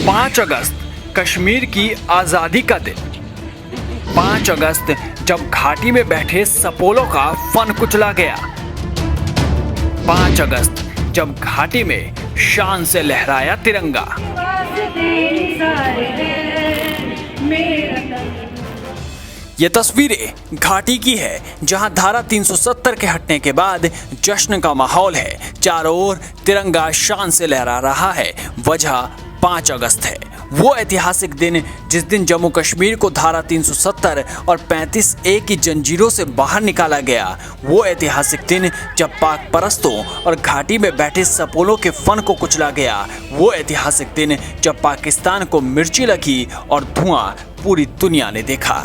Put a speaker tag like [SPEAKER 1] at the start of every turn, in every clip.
[SPEAKER 1] 5 अगस्त कश्मीर की आज़ादी का दिन। 5 अगस्त जब घाटी में बैठे सपोलों का फन कुचला गया। 5 अगस्त जब घाटी में शान से लहराया तिरंगा। ये तस्वीरें घाटी की है, जहां धारा 370 के हटने के बाद जश्न का माहौल है। चारों ओर तिरंगा शान से लहरा रहा है। वजह 5 अगस्त है, वो ऐतिहासिक दिन जिस दिन जम्मू कश्मीर को धारा 370 और 35A की जंजीरों से बाहर निकाला गया। वो ऐतिहासिक दिन जब पाक परस्तों और घाटी में बैठे सपोलों के फन को कुचला गया। वो ऐतिहासिक दिन जब पाकिस्तान को मिर्ची लगी और धुआं पूरी दुनिया ने देखा।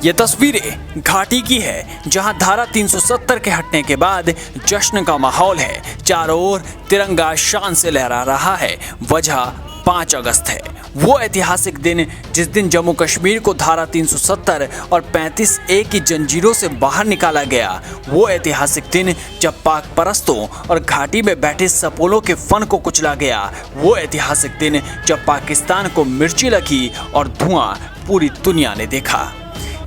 [SPEAKER 1] ये तस्वीरें घाटी की है, जहां धारा 370 के हटने के बाद जश्न का माहौल है। चारों ओर तिरंगा शान से लहरा रहा है। वजह 5 अगस्त है, वो ऐतिहासिक दिन जिस दिन जम्मू कश्मीर को धारा 370 और 35A की जंजीरों से बाहर निकाला गया। वो ऐतिहासिक दिन जब पाक परस्तों और घाटी में बैठे सपोलों के फन को कुचला गया। वो ऐतिहासिक दिन जब पाकिस्तान को मिर्ची लगी और धुआं पूरी दुनिया ने देखा।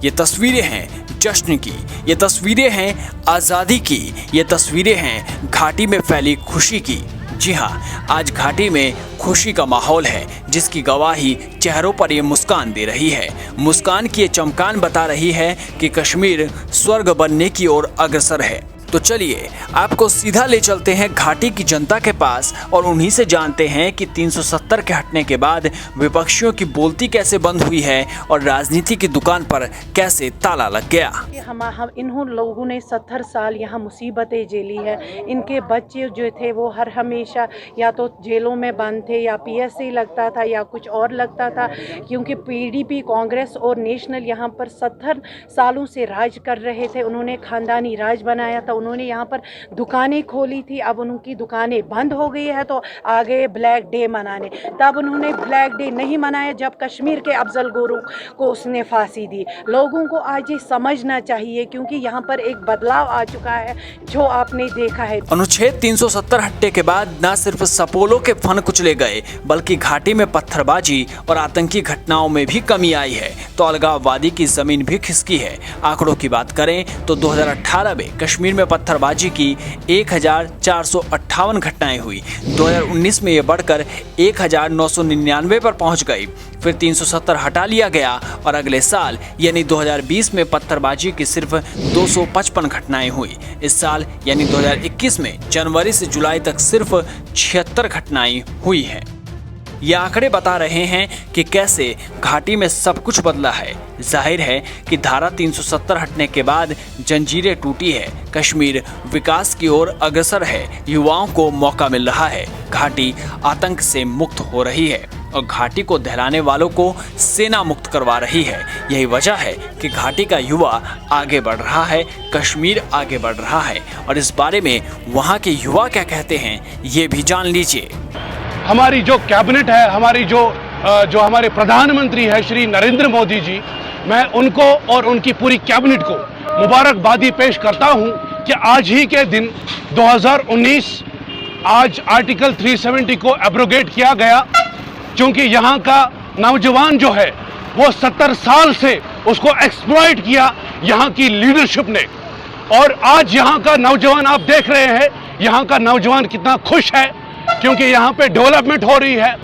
[SPEAKER 1] ये तस्वीरें हैं जश्न की, ये तस्वीरें हैं आज़ादी की, ये तस्वीरें हैं घाटी में फैली खुशी की। जी हाँ, आज घाटी में खुशी का माहौल है, जिसकी गवाही चेहरों पर ये मुस्कान दे रही है। मुस्कान की ये चमकान बता रही है कि कश्मीर स्वर्ग बनने की ओर अग्रसर है। तो चलिए आपको सीधा ले चलते हैं घाटी की जनता के पास और उन्हीं से जानते हैं कि 370 के हटने के बाद विपक्षियों की बोलती कैसे बंद हुई है और राजनीति की दुकान पर कैसे ताला लग गया।
[SPEAKER 2] हम इन्हों लोगों ने 70 साल यहाँ मुसीबतें झेली है। इनके बच्चे जो थे वो हर हमेशा या तो जेलों में बंद थे या PSC लगता था या कुछ और लगता था, क्योंकि PDP कांग्रेस और नेशनल यहाँ पर 70 सालों से राज कर रहे थे। उन्होंने खानदानी राज बनाया था, उन्होंने यहाँ पर दुकानें खोली थी। अब उनकी दुकानें बंद हो गई है तो आ गए ब्लैक डे मनाने। तब उन्होंने ब्लैक डे नहीं मनाया जब कश्मीर के अफजल गुरु को उसने फांसी दी। लोगों को आज ये समझना चाहिए, क्योंकि यहाँ पर एक बदलाव आ चुका है जो आपने देखा है।
[SPEAKER 1] अनुच्छेद 370 हटने के बाद न सिर्फ सपोलों के फन कुचले गए, बल्कि घाटी में पत्थरबाजी और आतंकी घटनाओं में भी कमी आई है। तो अलगाववादी की जमीन भी खिसकी है। आंकड़ों की बात करें तो 2018 में कश्मीर में पत्थरबाजी की 1458 घटनाएं हुई। 2019 में ये बढ़कर 1999 पर पहुंच गई। फिर 370 हटा लिया गया और अगले साल यानी 2020 में पत्थरबाजी की सिर्फ 255 घटनाएं हुई। इस साल यानी 2021 में जनवरी से जुलाई तक सिर्फ 76 घटनाएं हुई हैं। ये आंकड़े बता रहे हैं कि कैसे घाटी में सब कुछ बदला है। जाहिर है कि धारा 370 हटने के बाद जंजीरें टूटी है। कश्मीर विकास की ओर अग्रसर है। युवाओं को मौका मिल रहा है। घाटी आतंक से मुक्त हो रही है और घाटी को दहलाने वालों को सेना मुक्त करवा रही है। यही वजह है कि घाटी का युवा आगे बढ़ रहा है, कश्मीर आगे बढ़ रहा है। और इस बारे में वहाँ के युवा क्या कहते हैं, ये भी जान लीजिए।
[SPEAKER 3] हमारी जो कैबिनेट है, हमारी जो हमारे प्रधानमंत्री है श्री नरेंद्र मोदी जी, मैं उनको और उनकी पूरी कैबिनेट को मुबारकबादी पेश करता हूं कि आज ही के दिन 2019 आज आर्टिकल 370 को एब्रोगेट किया गया, क्योंकि यहाँ का नौजवान जो है वो 70 साल से उसको एक्सप्लॉइट किया यहाँ की लीडरशिप ने। और आज यहाँ का नौजवान आप देख रहे हैं, यहाँ का नौजवान कितना खुश है, क्योंकि यहाँ पे डेवलपमेंट हो रही है।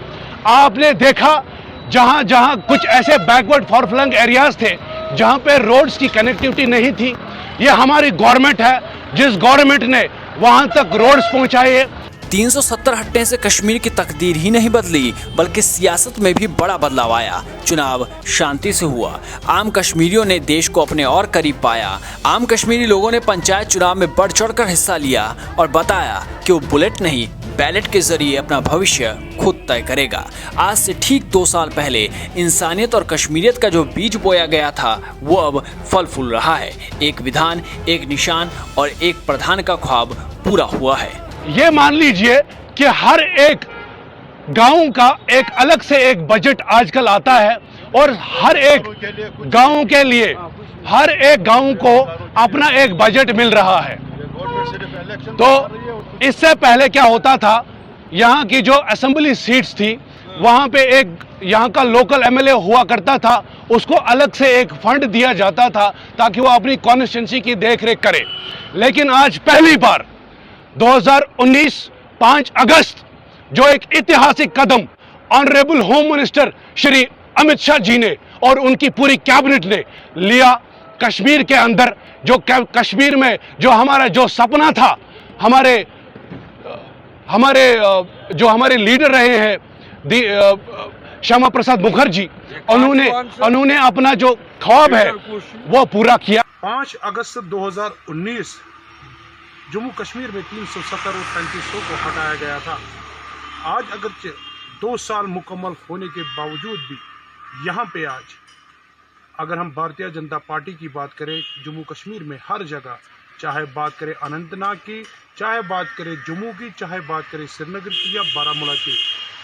[SPEAKER 3] आपने देखा जहाँ जहाँ कुछ ऐसे बैकवर्ड फॉरफ्लंग एरियाज थे जहाँ पे रोड्स की कनेक्टिविटी नहीं थी, ये हमारी गवर्नमेंट है जिस गवर्नमेंट ने वहाँ तक रोड्स पहुँचाए।
[SPEAKER 1] 370 हटने से कश्मीर की तकदीर ही नहीं बदली, बल्कि सियासत में भी बड़ा बदलाव आया। चुनाव शांति से हुआ। आम कश्मीरियों ने देश को अपने और करीब पाया। आम कश्मीरी लोगों ने पंचायत चुनाव में बढ़ चढ़कर हिस्सा लिया और बताया कि वो बुलेट नहीं, बैलेट के जरिए अपना भविष्य खुद तय करेगा। आज से ठीक 2 साल पहले इंसानियत और कश्मीरियत का जो बीज बोया गया था, वो अब फल फूल रहा है। एक विधान, एक निशान और एक प्रधान का ख्वाब पूरा हुआ है।
[SPEAKER 3] ये मान लीजिए कि हर एक गांव का एक अलग से एक बजट आजकल आता है और हर एक गांव के लिए हर एक गांव को अपना एक बजट मिल रहा है। तो इससे पहले क्या होता था, यहाँ की जो असेंबली सीट्स थी वहाँ पे एक यहाँ का लोकल एमएलए हुआ करता था, उसको अलग से एक फंड दिया जाता था ताकि वो अपनी कॉन्स्टिट्यूंसी की देखरेख करे। लेकिन आज पहली बार 2019 5 अगस्त जो एक ऐतिहासिक कदम honourable home minister Shri Amit Shah ji ने और उनकी पूरी कैबिनेट ने लिया, कश्मीर के अंदर जो कश्मीर में जो हमारा जो सपना था, जो हमारे लीडर रहे हैं श्यामा प्रसाद मुखर्जी, उन्होंने अपना जो ख्वाब है वो पूरा किया।
[SPEAKER 4] 5 अगस्त 2019 जम्मू कश्मीर में 370 और 3500 को हटाया गया था। आज अगर 2 साल मुकम्मल होने के बावजूद भी यहाँ पे आज अगर हम भारतीय जनता पार्टी की बात करें, जम्मू कश्मीर में हर जगह, चाहे बात करें अनंतनाग की, चाहे बात करें जम्मू की, चाहे बात करें श्रीनगर की या बारामूला की,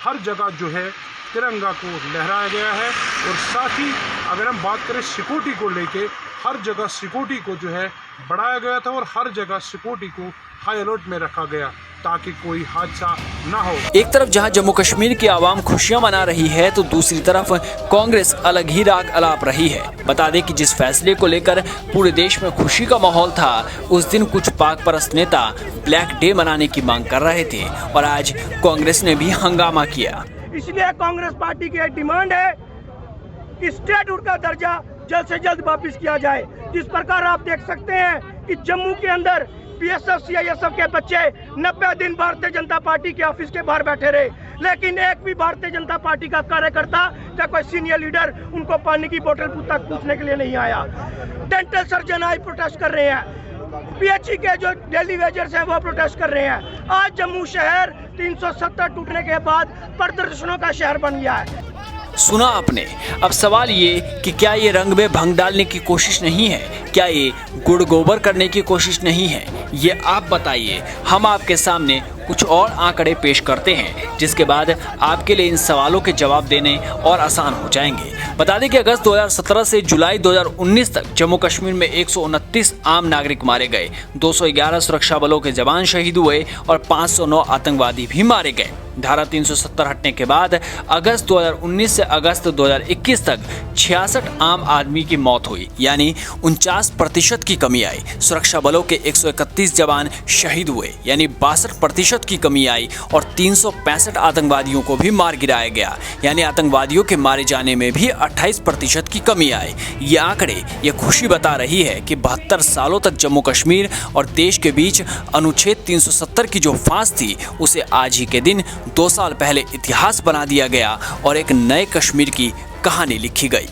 [SPEAKER 4] हर जगह जो है तिरंगा को लहराया गया है। और साथ ही अगर हम बात करें सिक्योरिटी को लेके, हर जगह सिक्योरिटी को जो है बढ़ाया गया था और हर जगह सिक्योरिटी को हाई अलर्ट में रखा गया ताकि कोई हादसा ना हो।
[SPEAKER 1] एक तरफ जहां जम्मू कश्मीर की आवाम खुशियां मना रही है तो दूसरी तरफ कांग्रेस अलग ही राग अलाप रही है। बता दें कि जिस फैसले को लेकर पूरे देश में खुशी का माहौल था, उस दिन कुछ पाक परस्त नेता ब्लैक डे मनाने की मांग कर रहे थे और आज कांग्रेस ने भी हंगामा किया।
[SPEAKER 5] इसलिए कांग्रेस पार्टी की एक डिमांड है कि स्टेटहुड का दर्जा जल्द से जल्द वापस किया जाए। जिस प्रकार आप देख सकते हैं कि जम्मू के अंदर बीएसएफ सीआईएसएफ के बच्चे 90 दिन भारतीय जनता पार्टी के ऑफिस के बाहर बैठे रहे, लेकिन एक भी भारतीय जनता पार्टी का कार्यकर्ता या कोई सीनियर लीडर उनको पानी की बोतल तक पूछने के लिए नहीं आया। डेंटल सर्जन आज प्रोटेस्ट कर रहे हैं, पीएचई के जो डेली वेजर्स हैं वो प्रोटेस्ट कर रहे हैं। आज जम्मू शहर 370 टूटने के बाद प्रदर्शनों का शहर बन गया है।
[SPEAKER 1] सुना आपने। अब सवाल ये कि क्या ये रंग में भंग डालने की कोशिश नहीं है, क्या ये गुड़ गोबर करने की कोशिश नहीं है, ये आप बताइए। हम आपके सामने कुछ और आंकड़े पेश करते हैं जिसके बाद आपके लिए इन सवालों के जवाब देने और आसान हो जाएंगे। बता दें कि अगस्त 2017 से जुलाई 2019 तक जम्मू कश्मीर में 129 आम नागरिक मारे गए, 211 सुरक्षा बलों के जवान शहीद हुए और 509 आतंकवादी भी मारे गए। धारा 370 हटने के बाद अगस्त 2019 से अगस्त 2021 तक 66 आम आदमी की मौत हुई, यानी 49% की कमी आई। सुरक्षा बलों के 131 जवान शहीद हुए, यानी 62% की कमी आई और 365 आतंकवादियों को भी मार गिराया गया, यानी आतंकवादियों के मारे जाने में भी 28% की कमी आई। ये आंकड़े ये खुशी बता रही है कि 72 सालों तक जम्मू कश्मीर और देश के बीच अनुच्छेद 370 की जो फांस थी, उसे आज ही के दिन 2 साल पहले इतिहास बना दिया गया और एक नए कश्मीर की कहानी लिखी गई।